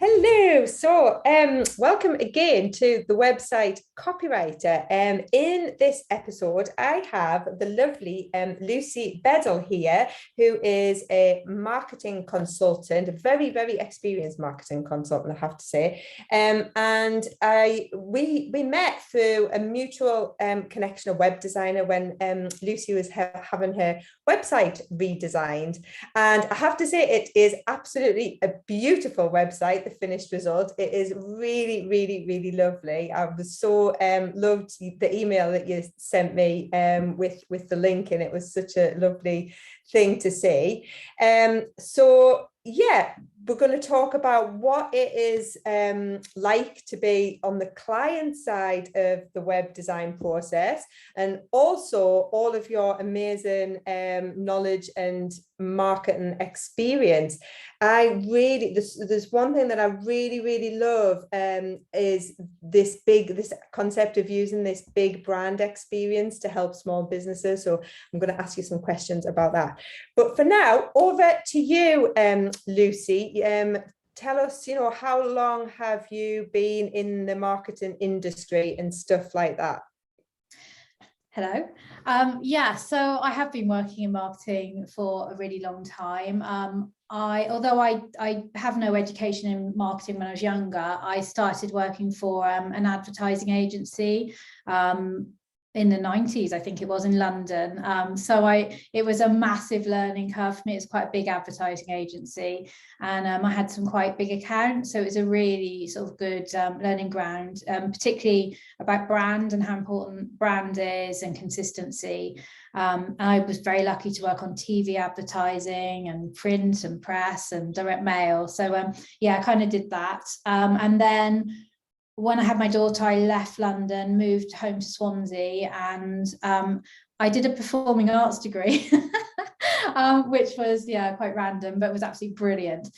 Hello. Welcome again to the website Copywriter. In this episode, I have the lovely Lucy Beddall here, who is a marketing consultant, a very, very experienced marketing consultant, I have to say. And we met through a mutual connection, a web designer, when Lucy was having her website redesigned. And I have to say, it is absolutely a beautiful website. The finished result, it is really, really, really lovely. I was so loved the email that you sent me with the link, and it was such a lovely thing to see. Yeah, we're going to talk about what it is like to be on the client side of the web design process, and also all of your amazing knowledge and marketing experience. There's one thing that I really, really love is this concept of using this big brand experience to help small businesses. So I'm going to ask you some questions about that. But for now, over to you, Lucy. Tell us, how long have you been in the marketing industry and stuff like that? Hello. So I have been working in marketing for a really long time. Although I have no education in marketing when I was younger, I started working for an advertising agency in the 90s, I think it was, in London. It was a massive learning curve for me. It's quite a big advertising agency, and I had some quite big accounts. So it was a really sort of good learning ground, particularly about brand and how important brand is and consistency. I was very lucky to work on TV advertising and print and press and direct mail. I kind of did that. And then when I had my daughter, I left London, moved home to Swansea, and I did a performing arts degree, which was quite random, but was absolutely brilliant.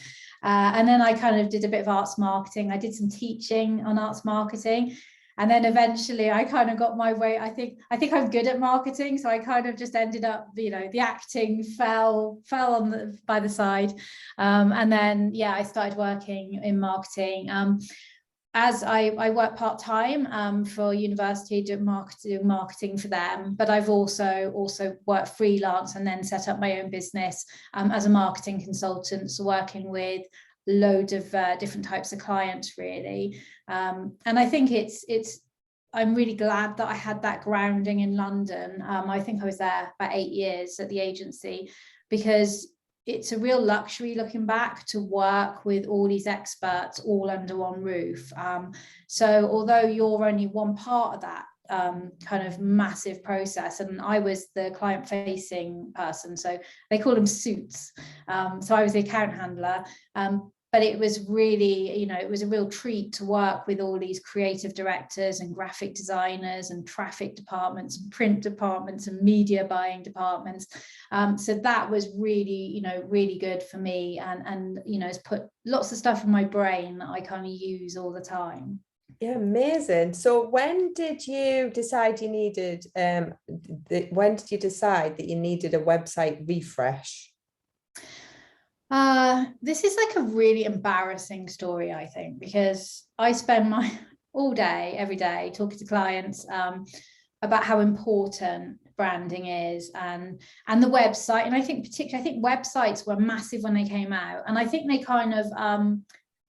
And then I kind of did a bit of arts marketing. I did some teaching on arts marketing, and then eventually I kind of got my way. I think I'm good at marketing, so I kind of just ended up, the acting fell by the side, and then I started working in marketing. As I work part-time for university, doing marketing for them, but I've also worked freelance and then set up my own business as a marketing consultant, so working with loads of different types of clients, really. And I think I'm really glad that I had that grounding in London. I think I was there about 8 years at the agency, because it's a real luxury, looking back, to work with all these experts all under one roof. So although you're only one part of that kind of massive process, and I was the client facing person, so they call them suits. So I was the account handler. But it was really, it was a real treat to work with all these creative directors and graphic designers and traffic departments and print departments and media buying departments. So that was really, really good for me, and it's put lots of stuff in my brain that I kind of use all the time. Yeah, amazing. So when did you decide you needed when did you decide that you needed a website refresh? This is like a really embarrassing story, I think, because I spend my all day, every day, talking to clients about how important branding is and the website. And I think websites were massive when they came out, and I think they kind of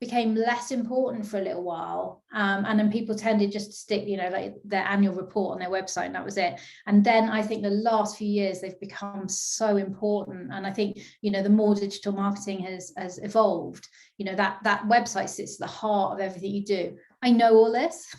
became less important for a little while, and then people tended just to stick, like their annual report on their website, and that was it. And then I think the last few years they've become so important, and I think the more digital marketing has evolved, that website sits at the heart of everything you do. I know all this,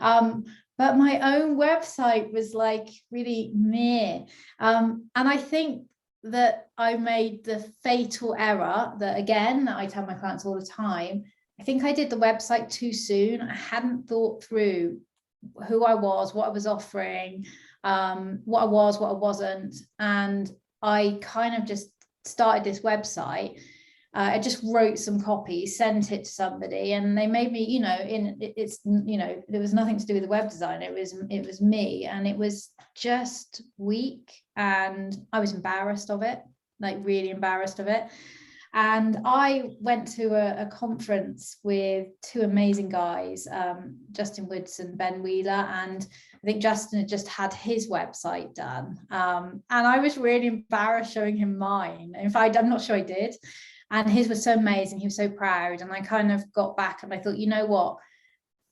but my own website was like really meh, and I think that I made the fatal error that, again, that I tell my clients all the time. I think I did the website too soon. I hadn't thought through who I was, what I was offering, what I was, what I wasn't. And I kind of just started this website. I just wrote some copy, sent it to somebody, and they made me, there was nothing to do with the web design. It was me, and it was just weak, and I was embarrassed of it, like really embarrassed of it. And I went to a conference with two amazing guys, Justin Woods and Ben Wheeler. And I think Justin had just had his website done. And I was really embarrassed showing him mine. In fact, I'm not sure I did. And his was so amazing. He was so proud. And I kind of got back and I thought, you know what?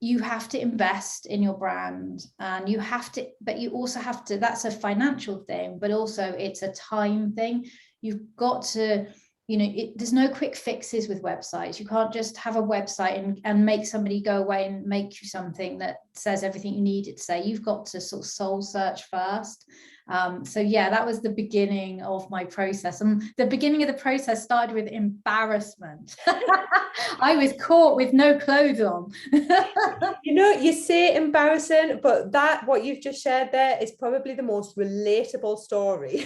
You have to invest in your brand, and you have to, but you also have to, that's a financial thing, but also it's a time thing. You've got to, there's no quick fixes with websites. You can't just have a website and make somebody go away and make you something that says everything you need it to say. You've got to sort of soul search first. So yeah, that was the beginning of my process. And the beginning of the process started with embarrassment. I was caught with no clothes on. You say embarrassing, but what you've just shared there is probably the most relatable story.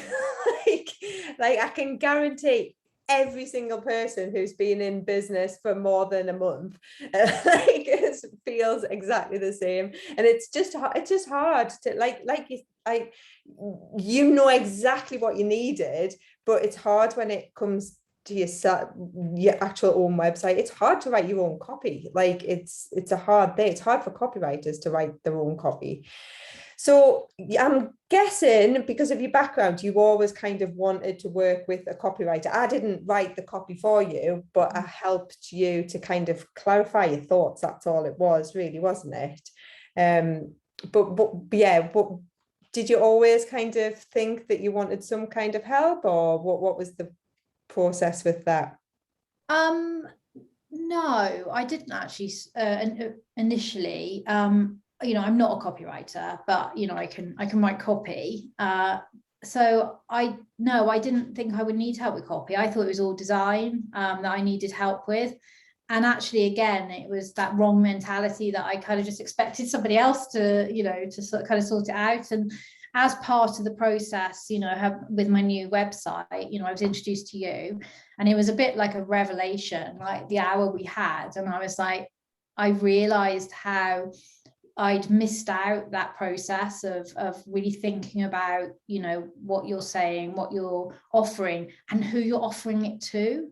like I can guarantee every single person who's been in business for more than a month it feels exactly the same. And it's just hard to you know exactly what you needed, but it's hard when it comes to your actual own website. It's hard to write your own copy. Like it's a hard thing. It's hard for copywriters to write their own copy. So I'm guessing because of your background, you always kind of wanted to work with a copywriter. I didn't write the copy for you, but I helped you to kind of clarify your thoughts. That's all it was, really, wasn't it? But did you always kind of think that you wanted some kind of help, or what was the process with that? No, I didn't actually initially. I'm not a copywriter, but I can write copy. So I didn't think I would need help with copy. I thought it was all design that I needed help with. And actually, again, it was that wrong mentality that I kind of just expected somebody else to, kind of sort it out. And as part of the process, with my new website, I was introduced to you, and it was a bit like a revelation, like the hour we had. And I was like, I realized how I'd missed out that process of really thinking about, what you're saying, what you're offering, and who you're offering it to.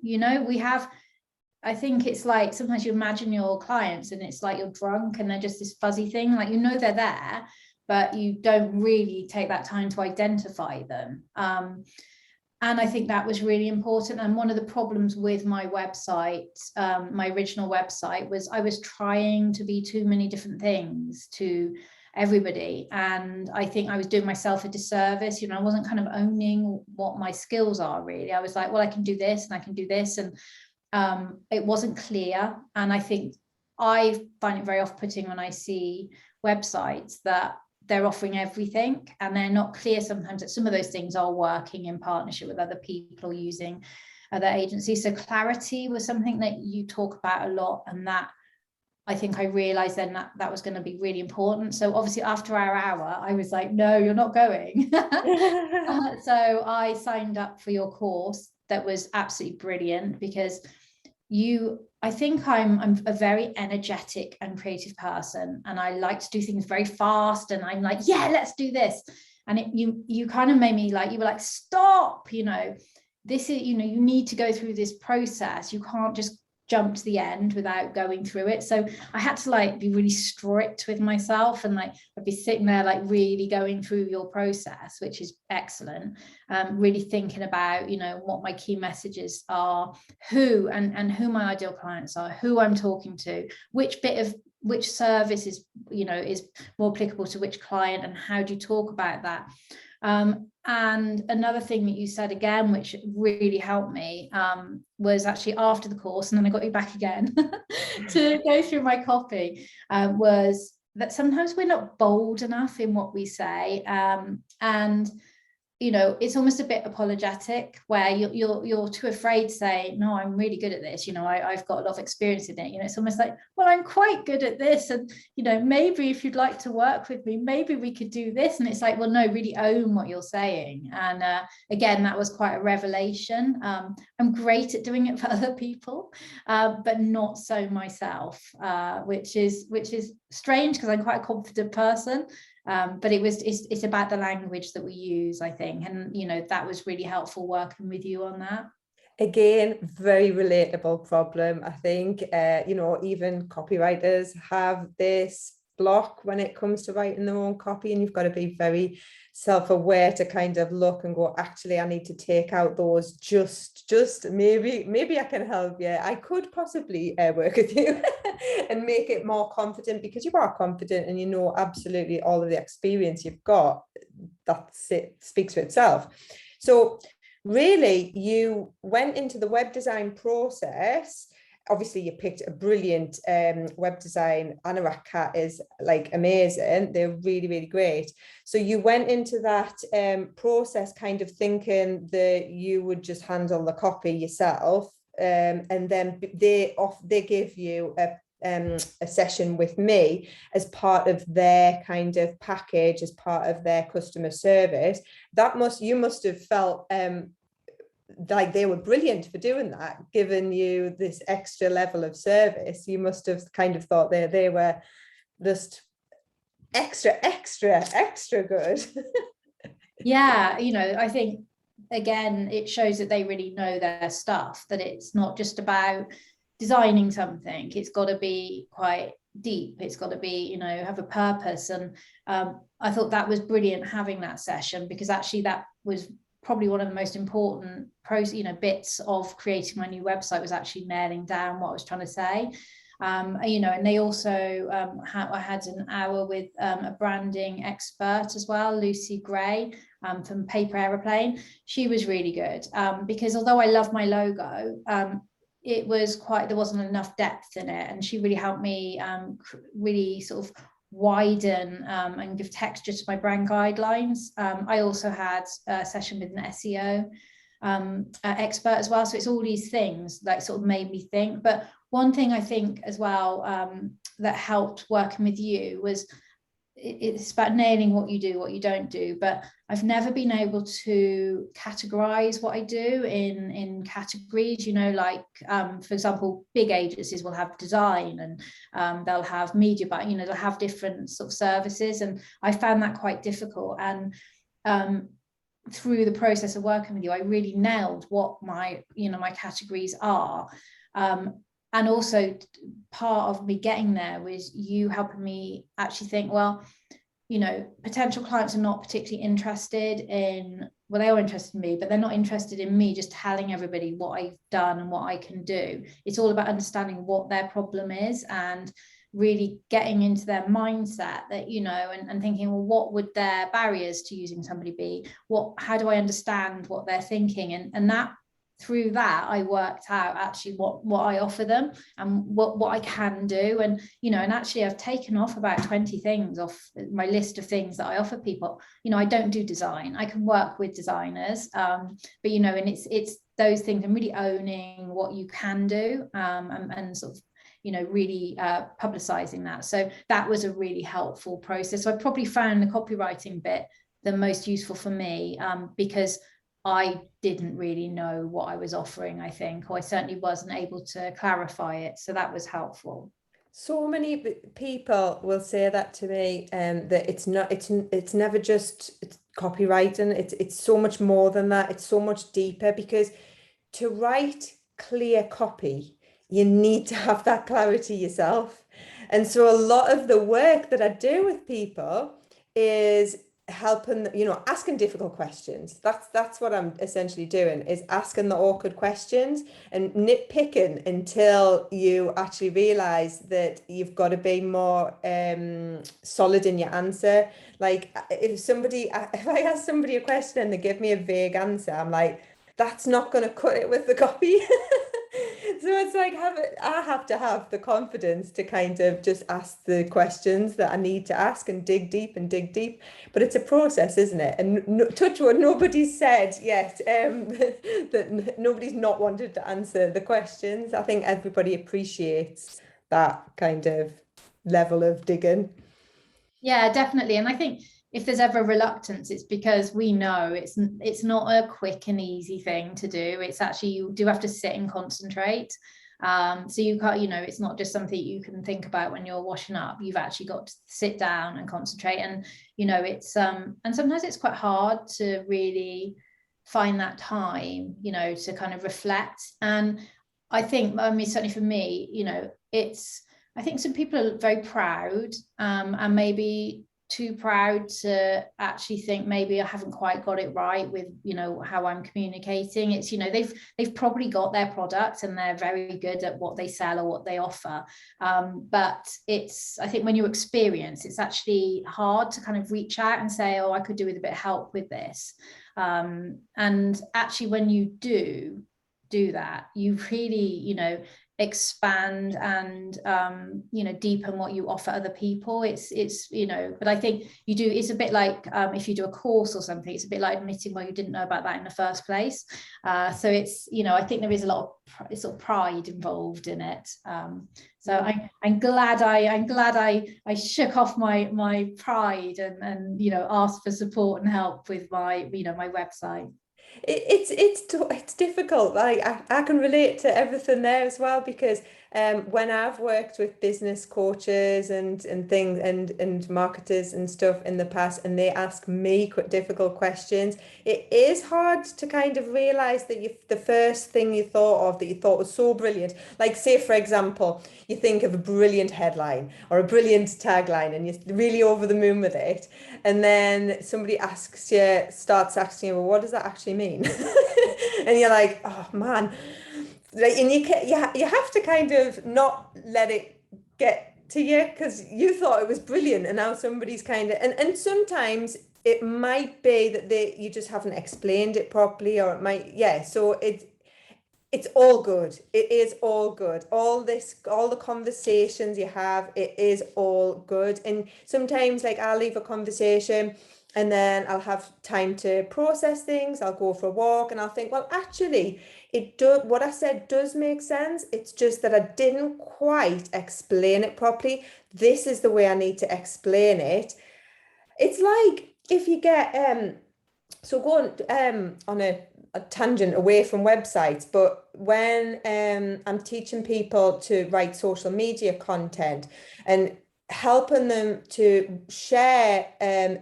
I think it's like sometimes you imagine your clients and it's like you're drunk and they're just this fuzzy thing, like they're there, but you don't really take that time to identify them. And I think that was really important. And one of the problems with my website, my original website, was I was trying to be too many different things to everybody. And I think I was doing myself a disservice. I wasn't kind of owning what my skills are, really. I was like, well, I can do this and I can do this. And it wasn't clear. And I think I find it very off-putting when I see websites that they're offering everything and they're not clear sometimes that some of those things are working in partnership with other people using other agencies. So clarity was something that you talk about a lot, and that I think I realized then that was going to be really important. So obviously after our hour, I was like, no, you're not going. So I signed up for your course. That was absolutely brilliant, because I think I'm a very energetic and creative person, and I like to do things very fast, and I'm like, yeah, let's do this. And you kind of made me like, you were like, stop, this is, you need to go through this process. You can't just jump to the end without going through it. So I had to like be really strict with myself, and like I'd be sitting there like really going through your process, which is excellent. Really thinking about what my key messages are, who and who my ideal clients are, who I'm talking to, which service is is more applicable to which client, and how do you talk about that. And another thing that you said again, which really helped me, was actually after the course, and then I got you back again to go through my copy, was that sometimes we're not bold enough in what we say. And it's almost a bit apologetic, where you're too afraid to say, no, I'm really good at this. I've got a lot of experience in it. It's almost like, well, I'm quite good at this. And, maybe if you'd like to work with me, maybe we could do this. And it's like, well, no, really own what you're saying. And again, that was quite a revelation. I'm great at doing it for other people, but not so myself, which is strange, because I'm quite a confident person. But it's about the language that we use, I think. And, that was really helpful working with you on that. Again, very relatable problem. I think, even copywriters have this block when it comes to writing their own copy, and you've got to be very self-aware to kind of look and go, actually, I need to take out those just maybe I can help you. I could possibly work with you and make it more confident, because you are confident and you know absolutely all of the experience you've got. That's it, speaks for itself. So really, you went into the web design process. Obviously, you picked a brilliant web design. Anorak Cat is like amazing. They're really, really great. So you went into that process kind of thinking that you would just handle the copy yourself. And then they give you a session with me as part of their kind of package, as part of their customer service. You must have felt like they were brilliant for doing that, given you this extra level of service. You must have kind of thought they were just extra good. Yeah, I think again it shows that they really know their stuff, that it's not just about designing something, it's got to be quite deep, it's got to be have a purpose. And I thought that was brilliant having that session, because actually that was probably one of the most important bits of creating my new website, was actually nailing down what I was trying to say. And they also I had an hour with a branding expert as well, Lucy Gray, from Paper Aeroplane. She was really good, because although I love my logo, it was there wasn't enough depth in it, and she really helped me really sort of widen and give texture to my brand guidelines. I also had a session with an SEO expert as well. So it's all these things that sort of made me think. But one thing I think as well that helped working with you was it's about nailing what you do, what you don't do. But I've never been able to categorize what I do in categories, like, for example, big agencies will have design, and they'll have media, but, they'll have different sort of services. And I found that quite difficult. And through the process of working with you, I really nailed what my categories are. And also part of me getting there was you helping me actually think, well, potential clients are not particularly interested in, well, they are interested in me, but they're not interested in me just telling everybody what I've done and what I can do. It's all about understanding what their problem is and really getting into their mindset that, and thinking, well, what would their barriers to using somebody be? How do I understand what they're thinking? And that, through that, I worked out actually what I offer them and what I can do. And, and actually I've taken off about 20 things off my list of things that I offer people. I don't do design. I can work with designers, but, and it's those things, and really owning what you can do, and sort of, really publicizing that. So that was a really helpful process. So I probably found the copywriting bit the most useful for me, because I didn't really know what I was offering, I think, or I certainly wasn't able to clarify it. So that was helpful. So many people will say that to me, that it's never just copywriting. It's so much more than that. It's so much deeper, because to write clear copy, you need to have that clarity yourself. And so a lot of the work that I do with people is helping, asking difficult questions. That's what I'm essentially doing, is asking the awkward questions and nitpicking until you actually realize that you've got to be more solid in your answer. Like if I ask somebody a question and they give me a vague answer, I'm like, that's not going to cut it with the copy. So it's like I have to have the confidence to kind of just ask the questions that I need to ask and dig deep and dig deep. But it's a process, isn't it? And touch wood, nobody's said yet that nobody's not wanted to answer the questions. I think everybody appreciates that kind of level of digging. Yeah, definitely. And I think if there's ever reluctance, it's because we know it's not a quick and easy thing to do. It's actually, you do have to sit and concentrate. So you can't, it's not just something you can think about when you're washing up. You've actually got to sit down and concentrate. And, it's, and sometimes it's quite hard to really find that time, to kind of reflect. And I think, I mean, certainly for me, I think some people are very proud, and maybe too proud to actually think maybe I haven't quite got it right with, how I'm communicating. It's, they've probably got their product and they're very good at what they sell or what they offer. But I think when you experience, it's actually hard to kind of reach out and say, oh, I could do with a bit of help with this. And actually, when you do that, you really, expand and deepen what you offer other people. It's but I think it's a bit like if you do a course or something, it's a bit like admitting, well, you didn't know about that in the first place. So it's, I think there is a lot of sort of pride involved in it. So I'm glad I shook off my pride and asked for support and help with my my website. It's difficult. I can relate to everything there as well, because when I've worked with business coaches and things and marketers and stuff in the past, and they ask me difficult questions, it is hard to kind of realize that the first thing you thought of that you thought was so brilliant, like say for example, you think of a brilliant headline or a brilliant tagline and you're really over the moon with it, and then somebody starts asking you, well, what does that actually mean? And you're like, oh man, like, and you have to kind of not let it get to you, because you thought it was brilliant and now somebody's kind of, and sometimes it might be that you just haven't explained it properly, or it might, so it's all good. It is all good. All the conversations you have, it is all good. And sometimes, like, I'll leave a conversation and then I'll have time to process things. I'll go for a walk and I'll think, well, actually, what I said does make sense. It's just that I didn't quite explain it properly. This is the way I need to explain it. It's like if you get so going on a tangent away from websites, but when I'm teaching people to write social media content and helping them to share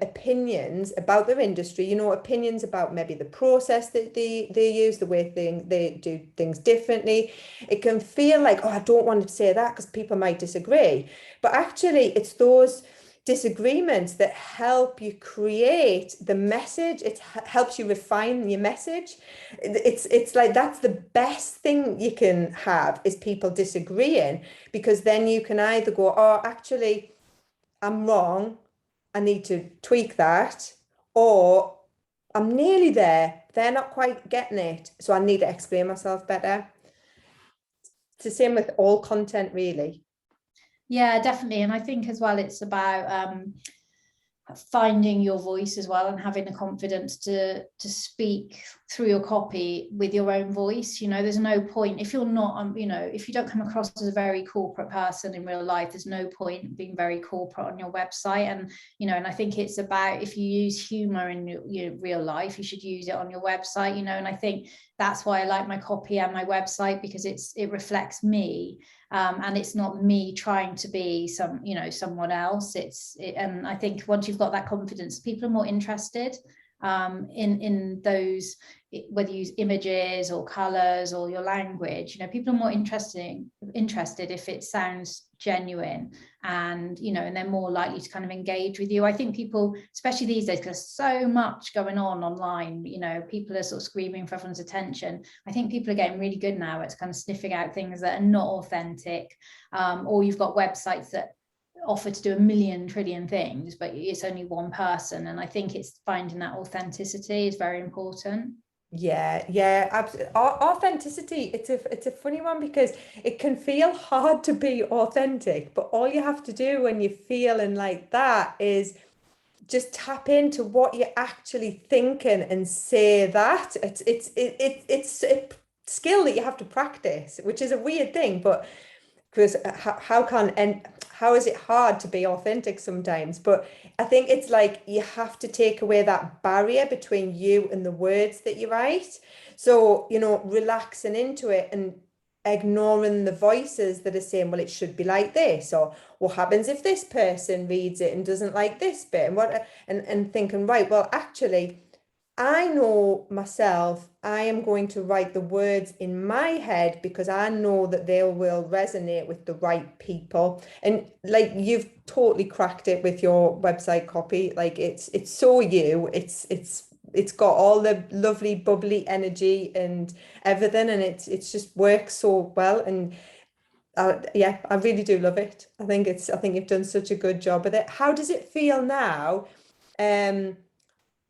opinions about their industry, opinions about maybe the process that they use, the way they do things differently, it can feel like, oh, I don't want to say that because people might disagree. But actually, it's those disagreements that help you create the message. It helps you refine your message. It's like that's the best thing you can have, is people disagreeing, because then you can either go, oh, actually, I'm wrong, I need to tweak that, or I'm nearly there, they're not quite getting it, so I need to explain myself better. It's the same with all content, really. Yeah, definitely. And I think as well, it's about finding your voice as well, and having the confidence to speak through your copy with your own voice. There's no point if you're not, if you don't come across as a very corporate person in real life, there's no point being very corporate on your website. And and I think it's about, if you use humor in your real life, you should use it on your website. And I think that's why I like my copy and my website, because it reflects me. And it's not me trying to be someone else. And I think once you've got that confidence, people are more interested in those, whether you use images or colors or your language. People are more interested if it sounds genuine, and and they're more likely to kind of engage with you. I think people, especially these days, because there's so much going on online, people are sort of screaming for everyone's attention. I think people are getting really good now at kind of sniffing out things that are not authentic, or you've got websites that offer to do a million trillion things, but it's only one person. And I think it's finding that authenticity is very important. Yeah, absolutely. Authenticity, it's a funny one, because it can feel hard to be authentic, but all you have to do when you're feeling like that is just tap into what you're actually thinking and say that. It's a skill that you have to practice, which is a weird thing, but because how is it hard to be authentic sometimes? But I think it's like you have to take away that barrier between you and the words that you write. So, relaxing into it and ignoring the voices that are saying, well, it should be like this, or what happens if this person reads it and doesn't like this bit, and thinking, right, well, actually, I know myself, I am going to write the words in my head because I know that they will resonate with the right people. And like you've totally cracked it with your website copy. Like it's so you. It's got all the lovely bubbly energy and everything, and it's just works so well. And yeah, I really do love it. I think you've done such a good job with it. How does it feel now? Um,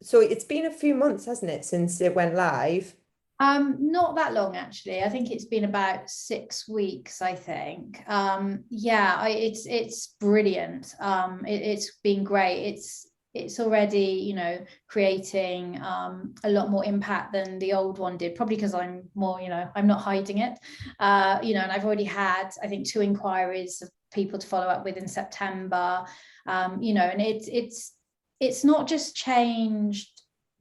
so it's been a few months, hasn't it, since it went live? Not that long actually. I think it's been about 6 weeks, I think. Yeah, it's brilliant. It's been great. It's already, creating a lot more impact than the old one did, probably because I'm more, I'm not hiding it. And I've already had, I think, 2 inquiries of people to follow up with in September. And it's not just changed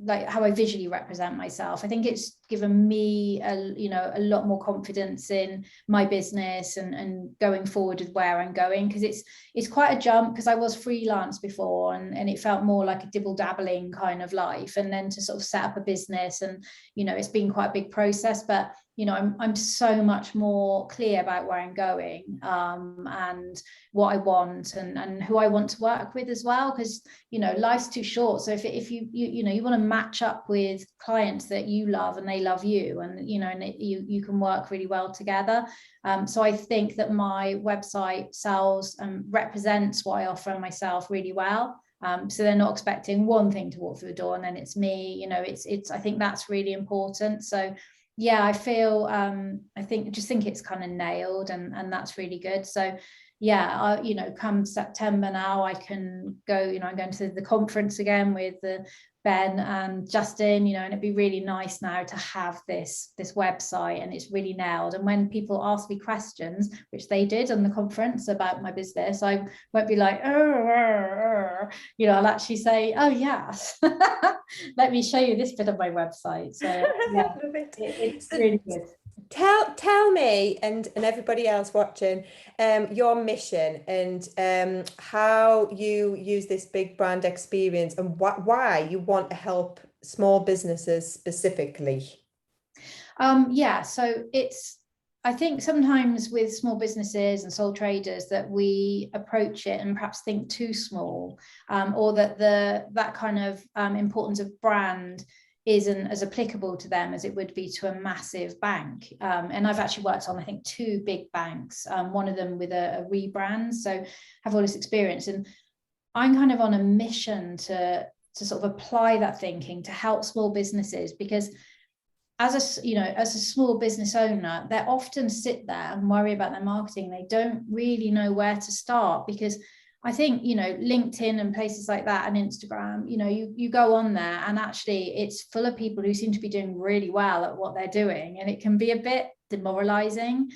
like how I visually represent myself. I think it's given me a lot more confidence in my business and going forward with where I'm going, because it's quite a jump, because I was freelance before and it felt more like a dibble dabbling kind of life, and then to sort of set up a business, and it's been quite a big process, but I'm so much more clear about where I'm going, and what I want, and who I want to work with as well, because life's too short. So if you want to match up with clients that you love and they love you, and you can work really well together. So I think that my website sells and represents what I offer myself really well. So they're not expecting one thing to walk through the door and then it's me. I think that's really important. So yeah, I feel I think it's kind of nailed, and that's really good. So yeah, come September now, I can go, I'm going to the conference again with Ben and Justin, and it'd be really nice now to have this website, and it's really nailed. And when people ask me questions, which they did on the conference about my business, I won't be like, I'll actually say, oh yes, let me show you this bit of my website. So yeah, Love it. it's So really good. tell me and everybody else watching your mission and how you use this big brand experience and why you want to help small businesses specifically. Yeah, so I think sometimes with small businesses and sole traders that we approach it and perhaps think too small, or that that kind of importance of brand isn't as applicable to them as it would be to a massive bank. And I've actually worked on, I think, 2 big banks, one of them with a rebrand, so have all this experience. And I'm kind of on a mission to sort of apply that thinking to help small businesses, because as a small business owner, they often sit there and worry about their marketing. They don't really know where to start, because I think LinkedIn and places like that and Instagram, you go on there and actually it's full of people who seem to be doing really well at what they're doing, and it can be a bit demoralizing,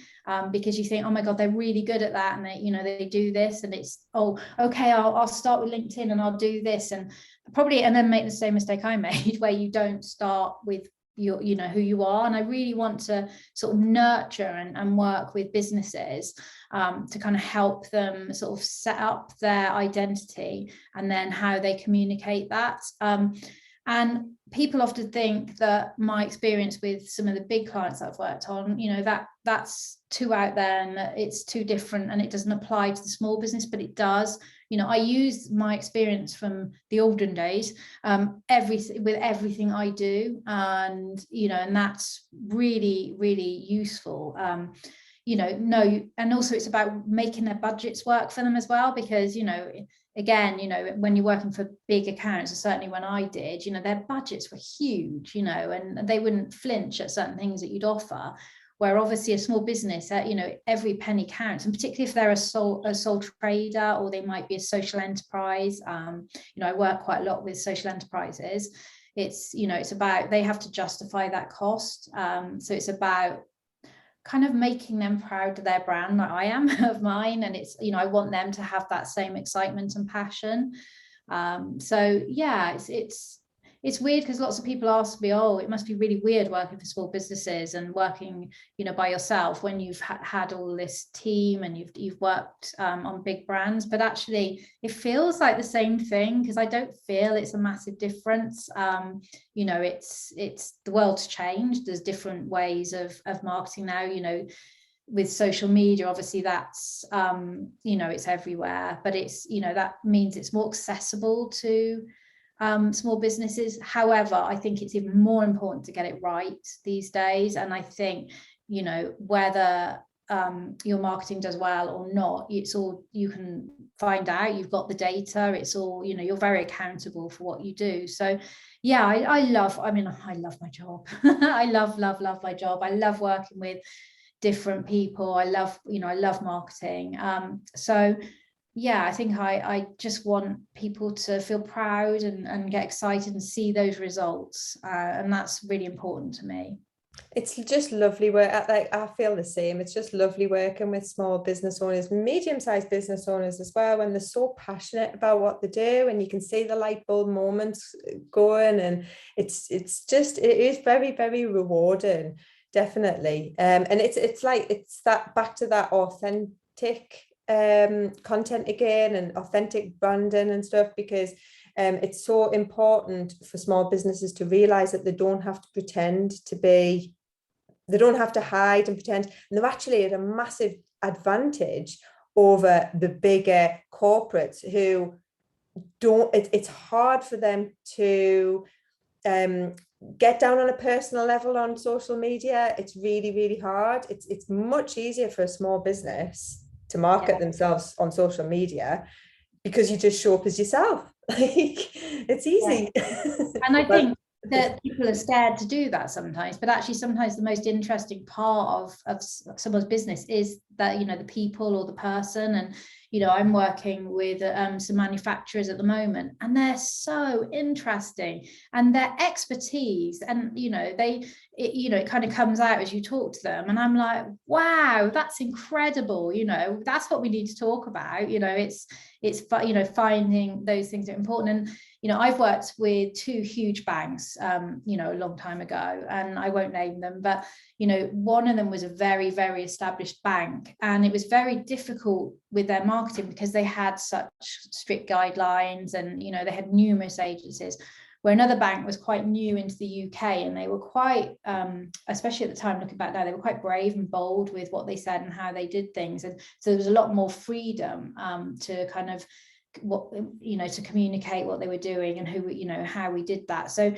because you think, oh my god, they're really good at that, and they do this, and it's, oh okay, I'll start with LinkedIn and I'll do this, and then make the same mistake I made where you don't start with who you are. And I really want to sort of nurture and work with businesses, to kind of help them sort of set up their identity and then how they communicate that. And people often think that my experience with some of the big clients that I've worked on, that's too out there and that it's too different and it doesn't apply to the small business, but it does. I use my experience from the olden days, with everything I do, and and that's really, really useful. And also it's about making their budgets work for them as well, because again, when you're working for big accounts, or certainly when I did, their budgets were huge, and they wouldn't flinch at certain things that you'd offer. Where obviously a small business, every penny counts, and particularly if they're a sole trader, or they might be a social enterprise. I work quite a lot with social enterprises. It's about, they have to justify that cost. So it's about kind of making them proud of their brand, like I am of mine, and it's I want them to have that same excitement and passion. So yeah, it's weird because lots of people ask me, oh, it must be really weird working for small businesses and working, you know, by yourself when you've had all this team and you've worked on big brands. But actually it feels like the same thing, because I don't feel it's a massive difference. You know, it's the world's changed. There's different ways of marketing now, you know, with social media. Obviously that's you know, it's everywhere, but it's, you know, that means it's more accessible to small businesses. However, I think it's even more important to get it right these days. And I think, you know, whether your marketing does well or not, it's all, you can find out, you've got the data, it's all, you know, you're very accountable for what you do. So yeah, I love my job. I love my job. I love working with different people. I love, you know, I love marketing. So yeah, I think I just want people to feel proud and get excited and see those results. And that's really important to me. It's just lovely work. Like, I feel the same. It's just lovely working with small business owners, medium-sized business owners as well, when they're so passionate about what they do, and you can see the light bulb moments going, and it is very, very rewarding, definitely. And it's like, it's that back to that authentic content again, and authentic branding and stuff, because it's so important for small businesses to realize that they don't have to pretend to be, they don't have to hide and pretend, and they're actually at a massive advantage over the bigger corporates who don't, it's hard for them to get down on a personal level on social media. It's really, really hard. It's much easier for a small business to market themselves on social media, because you just show up as yourself. Like, it's easy. And I think that people are scared to do that sometimes, but actually sometimes the most interesting part of someone's business is that, you know, the people or the person. And you know, I'm working with some manufacturers at the moment, and they're so interesting, and their expertise, and you know, it kind of comes out as you talk to them, and I'm like, wow, that's incredible. You know, that's what we need to talk about. You know, it's you know, finding those things are important. And you know, I've worked with two huge banks, you know, a long time ago, and I won't name them, but you know, one of them was a very, very established bank, and it was very difficult with their marketing because they had such strict guidelines, and you know, they had numerous agencies. Where another bank was quite new into the UK, and they were quite, especially at the time, looking back now, they were quite brave and bold with what they said and how they did things. And so there was a lot more freedom to kind of, what, you know, to communicate what they were doing and who, you know, how we did that. So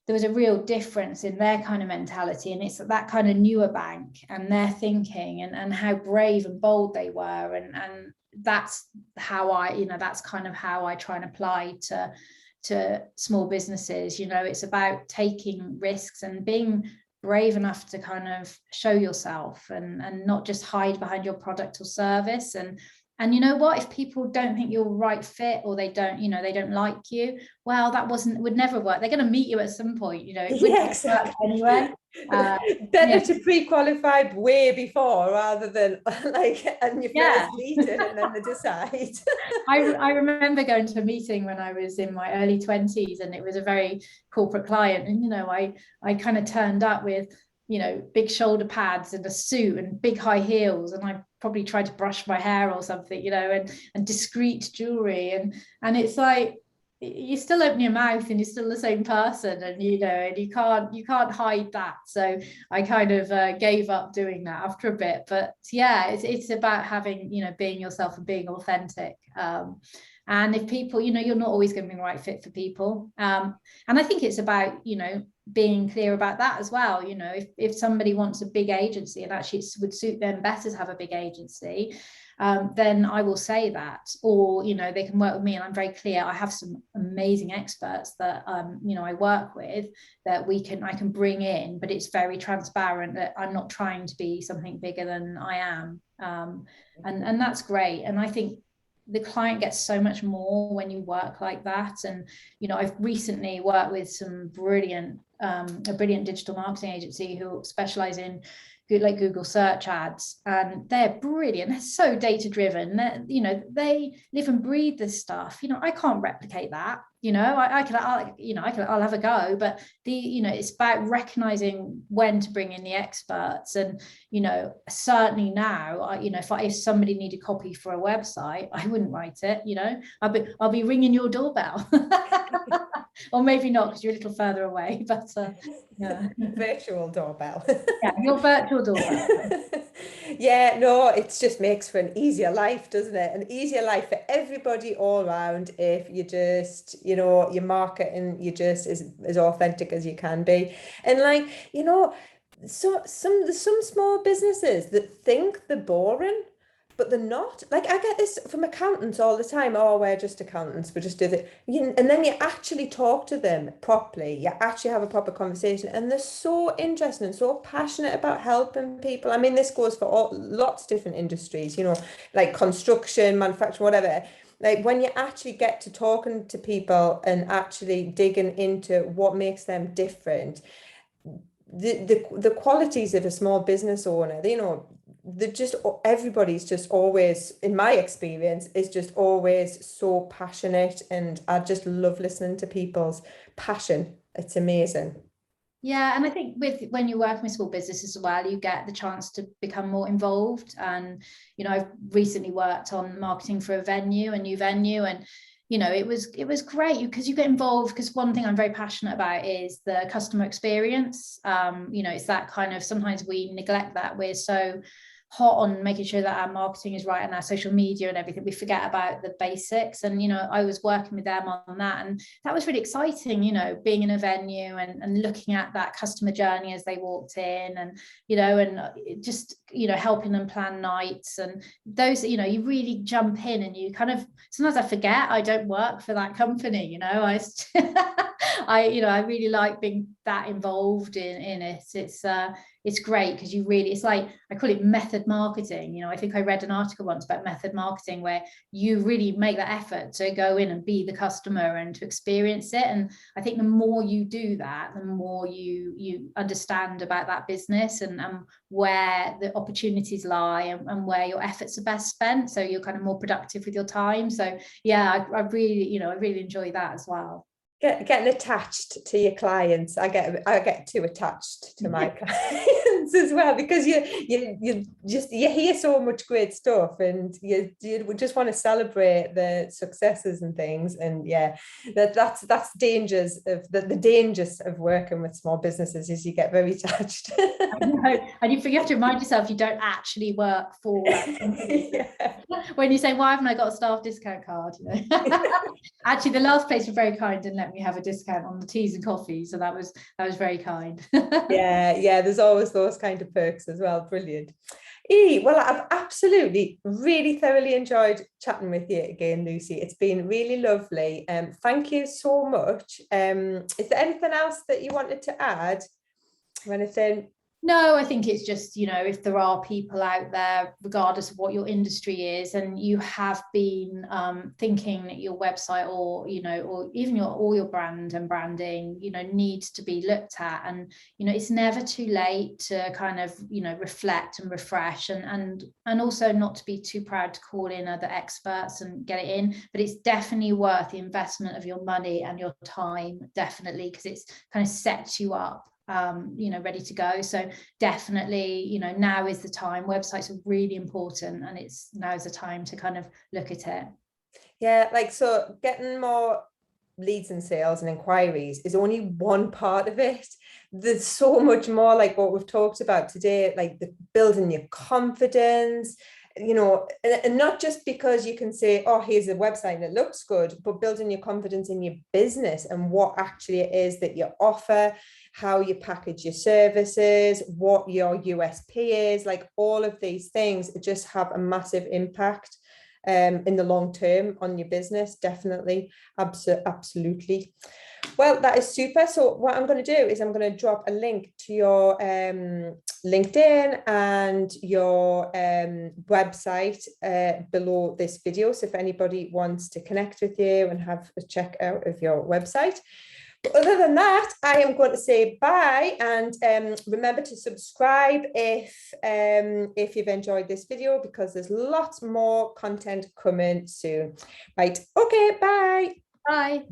there was a real difference in their kind of mentality, and it's that kind of newer bank and their thinking, and how brave and bold they were. And that's how I, you know, that's kind of how I try and apply to small businesses. You know, it's about taking risks and being brave enough to kind of show yourself, and not just hide behind your product or service. And you know what, if people don't think you're a right fit, or they don't, you know, they don't like you, well, would never work. They're going to meet you at some point, you know, it wouldn't work anyway. Better to pre-qualify way before, rather than like, and you first meeting and then they decide. I remember going to a meeting when I was in my early 20s, and it was a very corporate client, and you know, I kind of turned up with, you know, big shoulder pads and a suit and big high heels, and I probably tried to brush my hair or something, you know, and discreet jewelry, and it's like, you still open your mouth and you're still the same person, and you know, and you can't hide that. So I kind of gave up doing that after a bit. But yeah, it's about having, you know, being yourself and being authentic. And if people, you know, you're not always going to be the right fit for people. And I think it's about, you know, being clear about that as well. You know, if somebody wants a big agency, and actually it would suit them better to have a big agency, then I will say that. Or, you know, they can work with me, and I'm very clear. I have some amazing experts that, you know, I work with, that I can bring in, but it's very transparent that I'm not trying to be something bigger than I am. And that's great. And I think the client gets so much more when you work like that. And you know, I've recently worked with some a brilliant digital marketing agency who specialize in like Google search ads, and they're brilliant. They're so data driven. You know, they live and breathe this stuff. You know, I can't replicate that. I'll have a go, but it's about recognizing when to bring in the experts. And certainly now, if somebody needed copy for a website, I wouldn't write it. I'll be ringing your doorbell. Or maybe not, because you're a little further away, but yeah. Virtual doorbell. Yeah, your virtual doorbell. Yeah, no, it just makes for an easier life, doesn't it? An easier life for everybody all around if you just, you market and you just as authentic as you can be. And like, so some small businesses that think they're boring, but they're not. Like I get this from accountants all the time. Oh, we're just accountants. We just do that. And then you actually talk to them properly. You actually have a proper conversation, and they're so interested and so passionate about helping people. I mean, this goes for lots of different industries. Like construction, manufacturing, whatever. Like when you actually get to talking to people and actually digging into what makes them different, the qualities of a small business owner, they're just, everybody's just always, in my experience, is just always so passionate, and I just love listening to people's passion. It's amazing. Yeah, and I think when you're working with small businesses as well, you get the chance to become more involved. And I've recently worked on marketing for a new venue, and it was great because you get involved, because one thing I'm very passionate about is the customer experience. It's that kind of, sometimes we neglect that. We're so hot on making sure that our marketing is right and our social media and everything, we forget about the basics. And I was working with them on that, and that was really exciting, being in a venue and looking at that customer journey as they walked in, and just helping them plan nights, and those, you really jump in, and you kind of, sometimes I forget I don't work for that company. I really like being that involved in it. It's great because it's like, I call it method marketing. I think I read an article once about method marketing, where you really make that effort to go in and be the customer and to experience it. And I think the more you do that, the more you understand about that business, and where the opportunities lie, and where your efforts are best spent, so you're kind of more productive with your time. So yeah, I really enjoy that as well. Getting attached to your clients. I get too attached to my clients as well, because you hear so much great stuff, and you just want to celebrate the successes and things. And yeah, that's dangers of the dangers of working with small businesses, is you get very attached. And you have to remind yourself you don't actually work for that company. Yeah. When you say, why haven't I got a staff discount card? Actually, the last place was very kind and let me have a discount on the teas and coffee, so that was very kind. Yeah, there's always those kind of perks as well. Brilliant. Well, I've absolutely really thoroughly enjoyed chatting with you again, Lucy. It's been really lovely. Thank you so much. Is there anything else that you wanted to add, or anything? No, I think it's just, if there are people out there, regardless of what your industry is, and you have been thinking that your website, or even all your brand and branding, needs to be looked at. And it's never too late to kind of reflect and refresh, and also not to be too proud to call in other experts and get it in. But it's definitely worth the investment of your money and your time, definitely, because it's kind of sets you up ready to go. So definitely, now is the time. Websites are really important, and now's the time to kind of look at it. Yeah, like, so getting more leads and sales and inquiries is only one part of it. There's so much more, like what we've talked about today, like the building your confidence, and not just because you can say, oh, here's a website that looks good, but building your confidence in your business and what actually it is that you offer, how you package your services, what your USP is. Like, all of these things just have a massive impact in the long term on your business. Definitely. Absolutely. Well, that is super. So what I'm going to do is I'm going to drop a link to your LinkedIn and your website below this video. So if anybody wants to connect with you and have a check out of your website. But other than that, I am going to say bye, and remember to subscribe if you've enjoyed this video, because there's lots more content coming soon. Right. Okay. Bye. Bye.